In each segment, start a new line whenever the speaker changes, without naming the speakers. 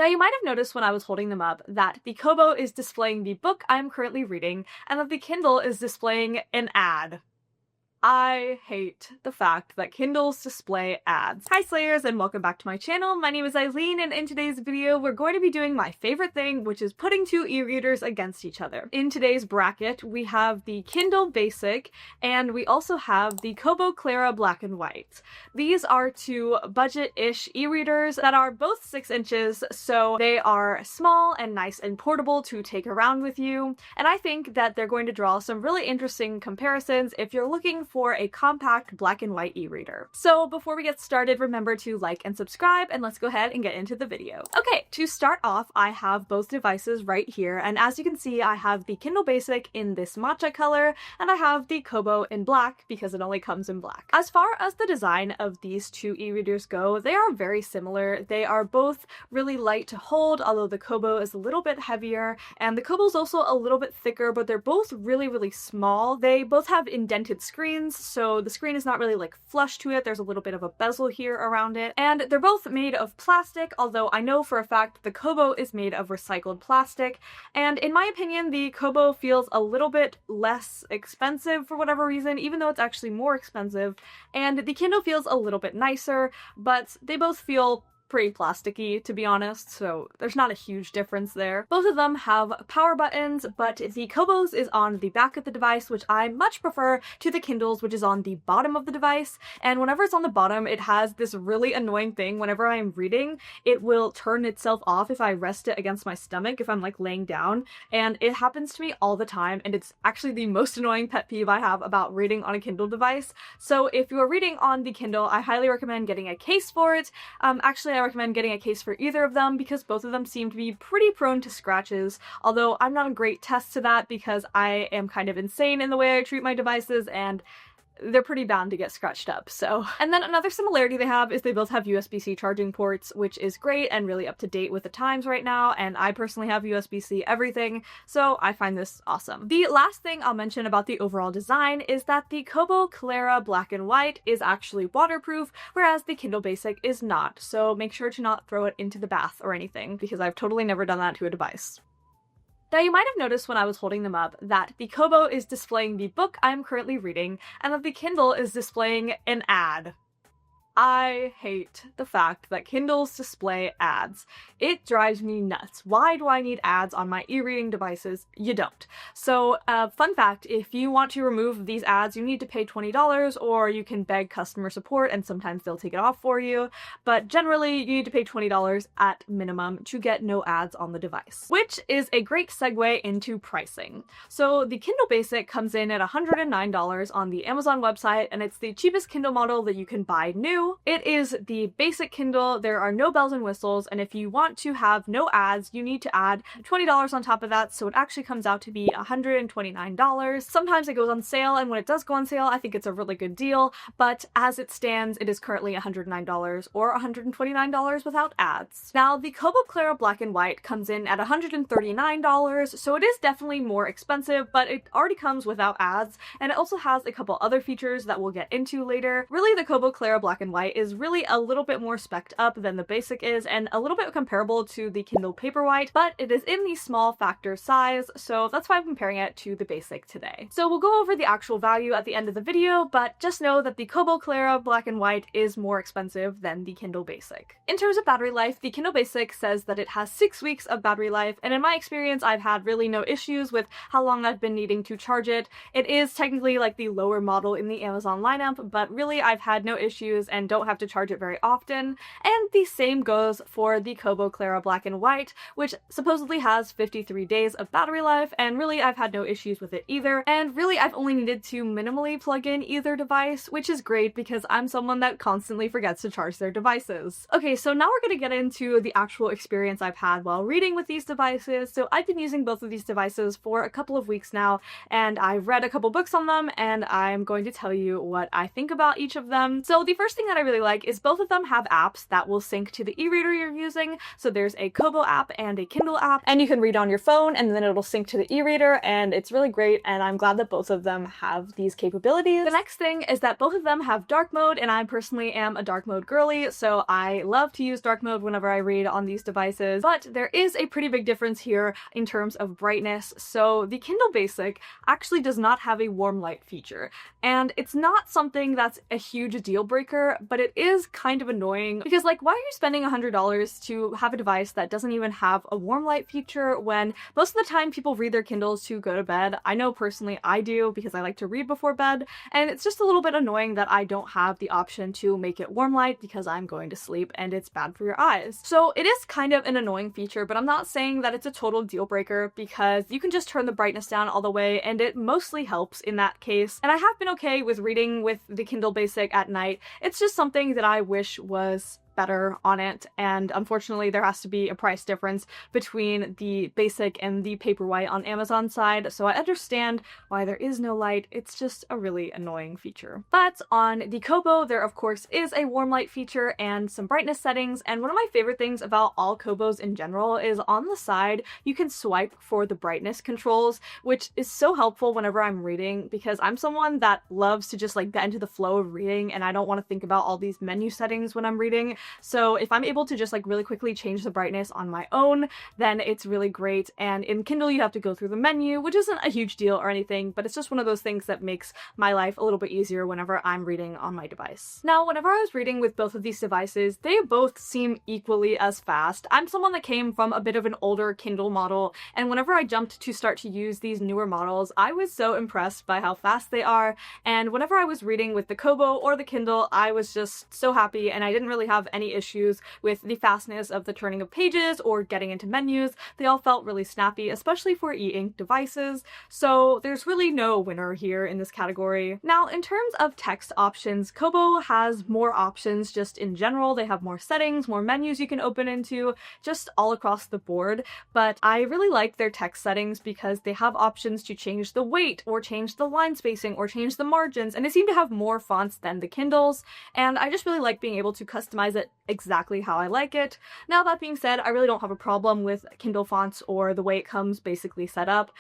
Now you might have noticed when I was holding them up that the Kobo is displaying the book I'm currently reading and that the Kindle is displaying an ad. I hate the fact that Kindles display ads. Hi Slayers and welcome back to my channel. My name is Eileen and in today's video we're going to be doing my favorite thing, which is putting two e-readers against each other. In today's bracket we have the Kindle Basic and we also have the Kobo Clara Black and White. These are two budget-ish e-readers that are both 6 inches, so they are small and nice and portable to take around with you, and I think that they're going to draw some really interesting comparisons if you're looking for a compact black and white e-reader. So before we get started, remember to like and subscribe, and let's go ahead and get into the video. Okay, to start off, I have both devices right here, and as you can see, I have the Kindle Basic in this matcha color, and I have the Kobo in black because it only comes in black. As far as the design of these two e-readers go, they are very similar. They are both really light to hold, although the Kobo is a little bit heavier, and the Kobo is also a little bit thicker, but they're both really small. They both have indented screens, so the screen is not really like flush to it. There's a little bit of a bezel here around it, and they're both made of plastic, although I know for a fact the Kobo is made of recycled plastic, and in my opinion the Kobo feels a little bit less expensive for whatever reason, even though it's actually more expensive, and the Kindle feels a little bit nicer, but they both feel pretty plasticky, to be honest, so there's not a huge difference there. Both of them have power buttons, but the Kobo's is on the back of the device, which I much prefer to the Kindle's, which is on the bottom of the device, and whenever it's on the bottom, it has this really annoying thing. Whenever I'm reading, it will turn itself off if I rest it against my stomach, if I'm like laying down, and it happens to me all the time, and it's actually the most annoying pet peeve I have about reading on a Kindle device. So if you're reading on the Kindle, I highly recommend getting a case for it. Actually, I recommend getting a case for either of them because both of them seem to be pretty prone to scratches, although I'm not a great test to that because I am kind of insane in the way I treat my devices and they're pretty bound to get scratched up, so. And then another similarity they have is they both have USB-C charging ports, which is great and really up to date with the times right now, and I personally have USB-C everything, so I find this awesome. The last thing I'll mention about the overall design is that the Kobo Clara Black and White is actually waterproof, whereas the Kindle Basic is not, so make sure to not throw it into the bath or anything, because I've totally never done that to a device. Now you might have noticed when I was holding them up that the Kobo is displaying the book I'm currently reading and that the Kindle is displaying an ad. I hate the fact that Kindles display ads. It drives me nuts. Why do I need ads on my e-reading devices? You don't. So, fun fact, if you want to remove these ads, you need to pay $20 or you can beg customer support and sometimes they'll take it off for you. But generally, you need to pay $20 at minimum to get no ads on the device. Which is a great segue into pricing. So the Kindle Basic comes in at $109 on the Amazon website and it's the cheapest Kindle model that you can buy new. It is the basic Kindle, there are no bells and whistles, and if you want to have no ads, you need to add $20 on top of that, so it actually comes out to be $129. Sometimes it goes on sale, and when it does go on sale, I think it's a really good deal, but as it stands, it is currently $109 or $129 without ads. Now, the Kobo Clara Black and White comes in at $139, so it is definitely more expensive, but it already comes without ads, and it also has a couple other features that we'll get into later. Really, the Kobo Clara Black and White is really a little bit more spec'd up than the Basic is and a little bit comparable to the Kindle Paperwhite, but it is in the small factor size, so that's why I'm comparing it to the Basic today. So we'll go over the actual value at the end of the video, but just know that the Kobo Clara Black and White is more expensive than the Kindle Basic. In terms of battery life, the Kindle Basic says that it has 6 weeks of battery life, and in my experience, I've had really no issues with how long I've been needing to charge it. It is technically like the lower model in the Amazon lineup, but really I've had no issues and don't have to charge it very often. And the same goes for the Kobo Clara Black and White, which supposedly has 53 days of battery life, and really I've had no issues with it either. And really I've only needed to minimally plug in either device, which is great because I'm someone that constantly forgets to charge their devices. Okay, so now we're going to get into the actual experience I've had while reading with these devices. So I've been using both of these devices for a couple of weeks now, and I've read a couple books on them, and I'm going to tell you what I think about each of them. So the first thing that I really like is both of them have apps that will sync to the e-reader you're using. So there's a Kobo app and a Kindle app, and you can read on your phone and then it'll sync to the e-reader, and it's really great, and I'm glad that both of them have these capabilities. The next thing is that both of them have dark mode, and I personally am a dark mode girly, so I love to use dark mode whenever I read on these devices, but there is a pretty big difference here in terms of brightness. So the Kindle Basic actually does not have a warm light feature, and it's not something that's a huge deal breaker, but it is kind of annoying because, like, why are you spending $100 to have a device that doesn't even have a warm light feature when most of the time people read their Kindles to go to bed? I know personally I do because I like to read before bed, and it's just a little bit annoying that I don't have the option to make it warm light because I'm going to sleep and it's bad for your eyes. So it is kind of an annoying feature, but I'm not saying that it's a total deal breaker because you can just turn the brightness down all the way and it mostly helps in that case. And I have been okay with reading with the Kindle Basic at night. It's just something that I wish was better on it, and unfortunately there has to be a price difference between the basic and the Paperwhite on Amazon side, so I understand why there is no light. It's just a really annoying feature. But on the Kobo, there of course is a warm light feature and some brightness settings, and one of my favorite things about all Kobos in general is on the side you can swipe for the brightness controls, which is so helpful whenever I'm reading because I'm someone that loves to just like get into the flow of reading and I don't want to think about all these menu settings when I'm reading. So if I'm able to just like really quickly change the brightness on my own, then it's really great. And in Kindle you have to go through the menu, which isn't a huge deal or anything, but it's just one of those things that makes my life a little bit easier whenever I'm reading on my device. Now, whenever I was reading with both of these devices, they both seem equally as fast. I'm someone that came from a bit of an older Kindle model, and whenever I jumped to start to use these newer models, I was so impressed by how fast they are. And whenever I was reading with the Kobo or the Kindle, I was just so happy, and I didn't really have any issues with the fastness of the turning of pages or getting into menus. They all felt really snappy, especially for e-ink devices, so there's really no winner here in this category. Now, in terms of text options, Kobo has more options just in general. They have more settings, more menus you can open into, just all across the board, but I really like their text settings because they have options to change the weight or change the line spacing or change the margins, and they seem to have more fonts than the Kindles, and I just really like being able to customize it exactly how I like it. Now, that being said, I really don't have a problem with Kindle fonts or the way it comes basically set up.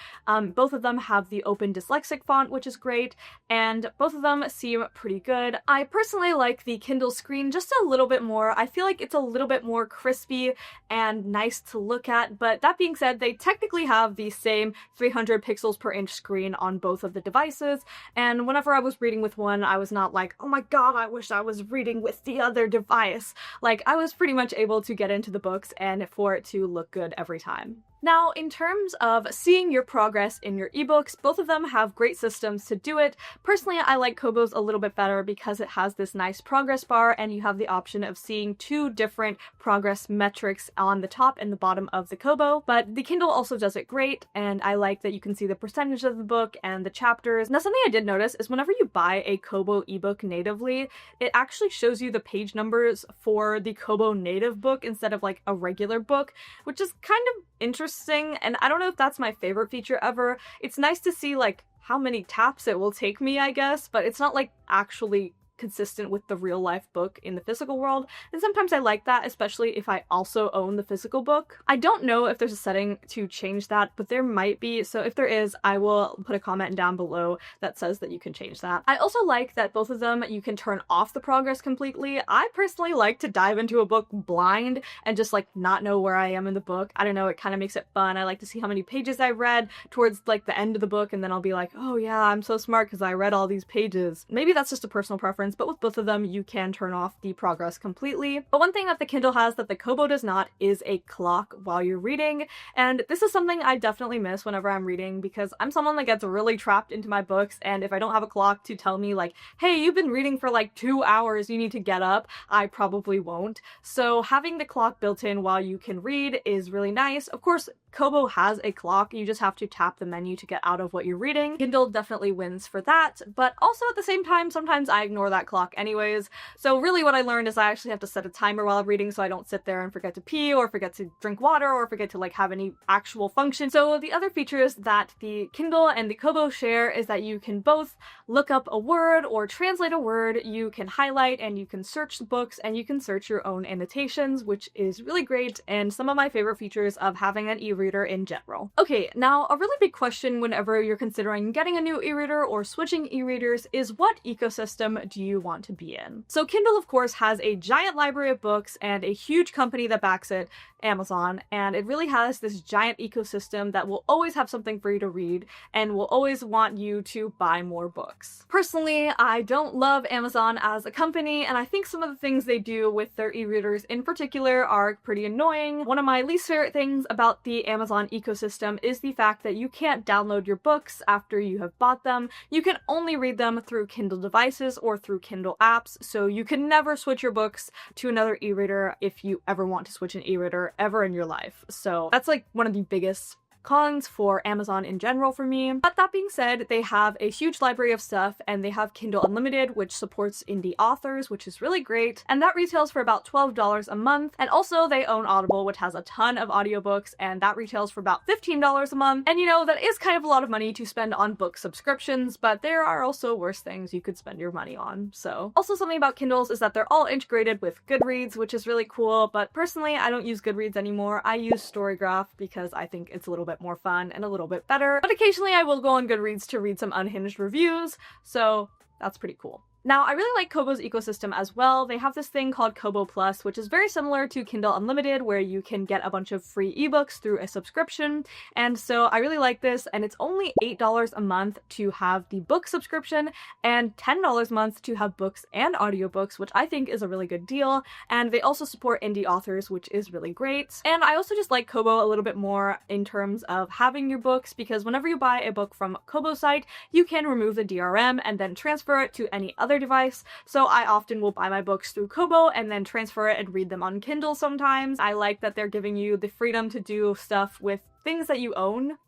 Both of them have the open dyslexic font, which is great, and both of them seem pretty good. I personally like the Kindle screen just a little bit more. I feel like it's a little bit more crispy and nice to look at, but that being said, they technically have the same 300 pixels per inch screen on both of the devices, and whenever I was reading with one, I was not like, oh my god, I wish I was reading with the other device. Like, I was pretty much able to get into the books and for it to look good every time. Now, in terms of seeing your progress in your ebooks, both of them have great systems to do it. Personally, I like Kobo's a little bit better because it has this nice progress bar and you have the option of seeing two different progress metrics on the top and the bottom of the Kobo, but the Kindle also does it great, and I like that you can see the percentage of the book and the chapters. Now, something I did notice is whenever you buy a Kobo ebook natively, it actually shows you the page numbers for the Kobo native book instead of like a regular book, which is kind of interesting, and I don't know if that's my favorite feature ever. It's nice to see like how many taps it will take me, I guess, but it's not like actually consistent with the real life book in the physical world, and sometimes I like that, especially if I also own the physical book. I don't know if there's a setting to change that, but there might be, so if there is, I will put a comment down below that says that you can change that. I also like that both of them you can turn off the progress completely. I personally like to dive into a book blind and just like not know where I am in the book. I don't know, it kind of makes it fun. I like to see how many pages I read towards like the end of the book, and then I'll be like, oh yeah, I'm so smart because I read all these pages. Maybe that's just a personal preference, but with both of them you can turn off the progress completely. But one thing that the Kindle has that the Kobo does not is a clock while you're reading, and this is something I definitely miss whenever I'm reading because I'm someone that gets really trapped into my books, and if I don't have a clock to tell me like, hey, you've been reading for like 2 hours, you need to get up, I probably won't. So having the clock built in while you can read is really nice. Of course, Kobo has a clock, you just have to tap the menu to get out of what you're reading. Kindle definitely wins for that, but also at the same time, sometimes I ignore that clock anyways. So really what I learned is I actually have to set a timer while I'm reading so I don't sit there and forget to pee or forget to drink water or forget to like have any actual function. So the other features that the Kindle and the Kobo share is that you can both look up a word or translate a word, you can highlight and you can search the books, and you can search your own annotations, which is really great and some of my favorite features of having an e-reader in general. Okay, now a really big question whenever you're considering getting a new e-reader or switching e-readers is what ecosystem do you want to be in? So Kindle of course has a giant library of books and a huge company that backs it, Amazon, and it really has this giant ecosystem that will always have something for you to read and will always want you to buy more books. Personally, I don't love Amazon as a company, and I think some of the things they do with their e-readers in particular are pretty annoying. One of my least favorite things about the Amazon ecosystem is the fact that you can't download your books after you have bought them. You can only read them through Kindle devices or through Kindle apps, so you can never switch your books to another e-reader if you ever want to switch an e-reader ever in your life. So that's like one of the biggest cons for Amazon in general for me. But that being said, they have a huge library of stuff and they have Kindle Unlimited, which supports indie authors, which is really great. And that retails for about $12 a month. And also they own Audible, which has a ton of audiobooks, and that retails for about $15 a month. And you know, that is kind of a lot of money to spend on book subscriptions, but there are also worse things you could spend your money on. So also something about Kindles is that they're all integrated with Goodreads, which is really cool. But personally, I don't use Goodreads anymore. I use Storygraph because I think it's a little bit more fun and a little bit better, but occasionally I will go on Goodreads to read some unhinged reviews, so that's pretty cool. Now, I really like Kobo's ecosystem as well. They have this thing called Kobo Plus, which is very similar to Kindle Unlimited, where you can get a bunch of free ebooks through a subscription. And so I really like this, and it's only $8 a month to have the book subscription and $10 a month to have books and audiobooks, which I think is a really good deal. And they also support indie authors, which is really great. And I also just like Kobo a little bit more in terms of having your books, because whenever you buy a book from Kobo site, you can remove the DRM and then transfer it to any other device. So I often will buy my books through Kobo and then transfer it and read them on Kindle sometimes. I like that they're giving you the freedom to do stuff with things that you own,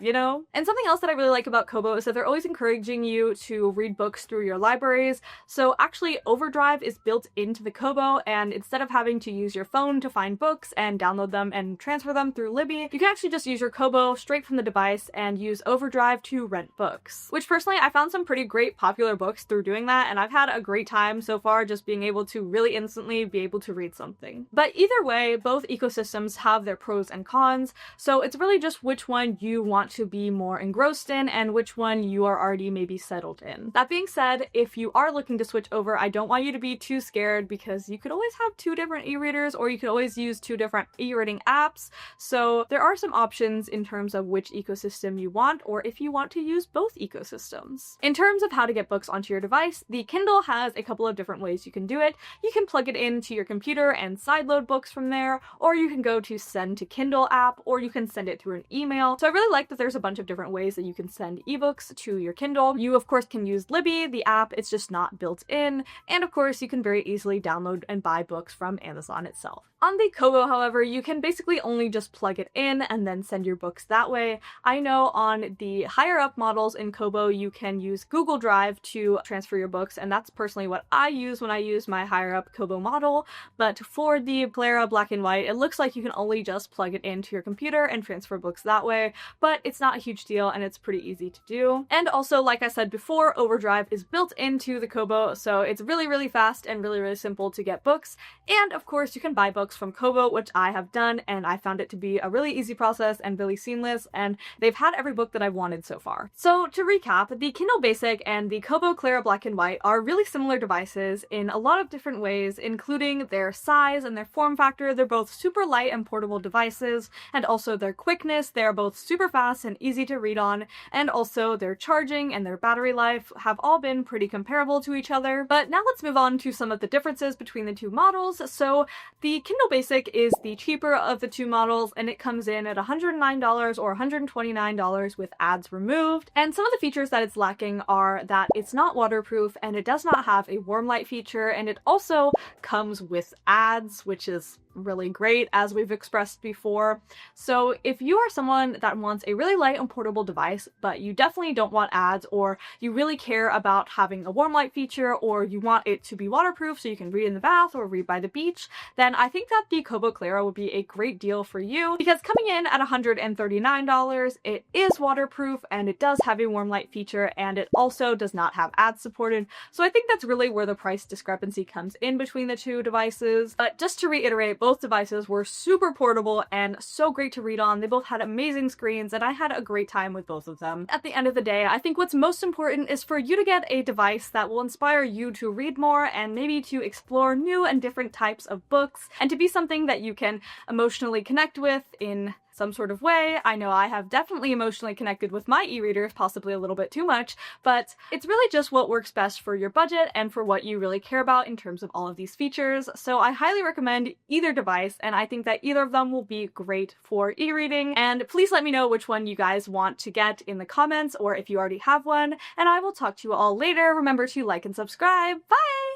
you know? And something else that I really like about Kobo is that they're always encouraging you to read books through your libraries. So actually Overdrive is built into the Kobo, and instead of having to use your phone to find books and download them and transfer them through Libby, you can actually just use your Kobo straight from the device and use Overdrive to rent books. Which personally, I found some pretty great popular books through doing that, and I've had a great time so far just being able to really instantly be able to read something. But either way, both ecosystems have their pros and cons, so it's really just which one you want to be more engrossed in and which one you are already maybe settled in. That being said, if you are looking to switch over, I don't want you to be too scared, because you could always have two different e-readers, or you could always use two different e-reading apps. So there are some options in terms of which ecosystem you want, or if you want to use both ecosystems. In terms of how to get books onto your device, the Kindle has a couple of different ways you can do it. You can plug it into your computer and sideload books from there, or you can go to Send to Kindle app, or you can send it through an email. So I really like that there's a bunch of different ways that you can send ebooks to your Kindle. You of course can use Libby, the app, it's just not built in, and of course you can very easily download and buy books from Amazon itself. On the Kobo, however, you can basically only just plug it in and then send your books that way. I know on the higher up models in Kobo, you can use Google Drive to transfer your books, and that's personally what I use when I use my higher up Kobo model. But for the Clara Black and White, it looks like you can only just plug it into your computer and transfer books that way, but it's not a huge deal and it's pretty easy to do. And also, like I said before, Overdrive is built into the Kobo, so it's really fast and really simple to get books. And of course, you can buy books from Kobo, which I have done, and I found it to be a really easy process and really seamless, and they've had every book that I've wanted so far. So to recap, the Kindle Basic and the Kobo Clara Black and White are really similar devices in a lot of different ways, including their size and their form factor. They're both super light and portable devices, and also their quickness. They are both super fast and easy to read on, and also their charging and their battery life have all been pretty comparable to each other. But now let's move on to some of the differences between the two models. So the Kindle Basic is the cheaper of the two models, and it comes in at $109 or $129 with ads removed. And some of the features that it's lacking are that it's not waterproof, and it does not have a warm light feature, and it also comes with ads, which is really great, as we've expressed before. So if you are someone that wants a really light and portable device, but you definitely don't want ads, or you really care about having a warm light feature, or you want it to be waterproof so you can read in the bath or read by the beach, then I think that the Kobo Clara would be a great deal for you, because coming in at $139, it is waterproof and it does have a warm light feature, and it also does not have ads supported. So I think that's really where the price discrepancy comes in between the two devices. But just to reiterate, both devices were super portable and so great to read on. They both had amazing screens, and I had a great time with both of them. At the end of the day, I think what's most important is for you to get a device that will inspire you to read more and maybe to explore new and different types of books, and to be something that you can emotionally connect with in some sort of way. I know I have definitely emotionally connected with my e-readers, possibly a little bit too much, but it's really just what works best for your budget and for what you really care about in terms of all of these features. So I highly recommend either device, and I think that either of them will be great for e-reading. And please let me know which one you guys want to get in the comments, or if you already have one, and I will talk to you all later. Remember to like and subscribe. Bye!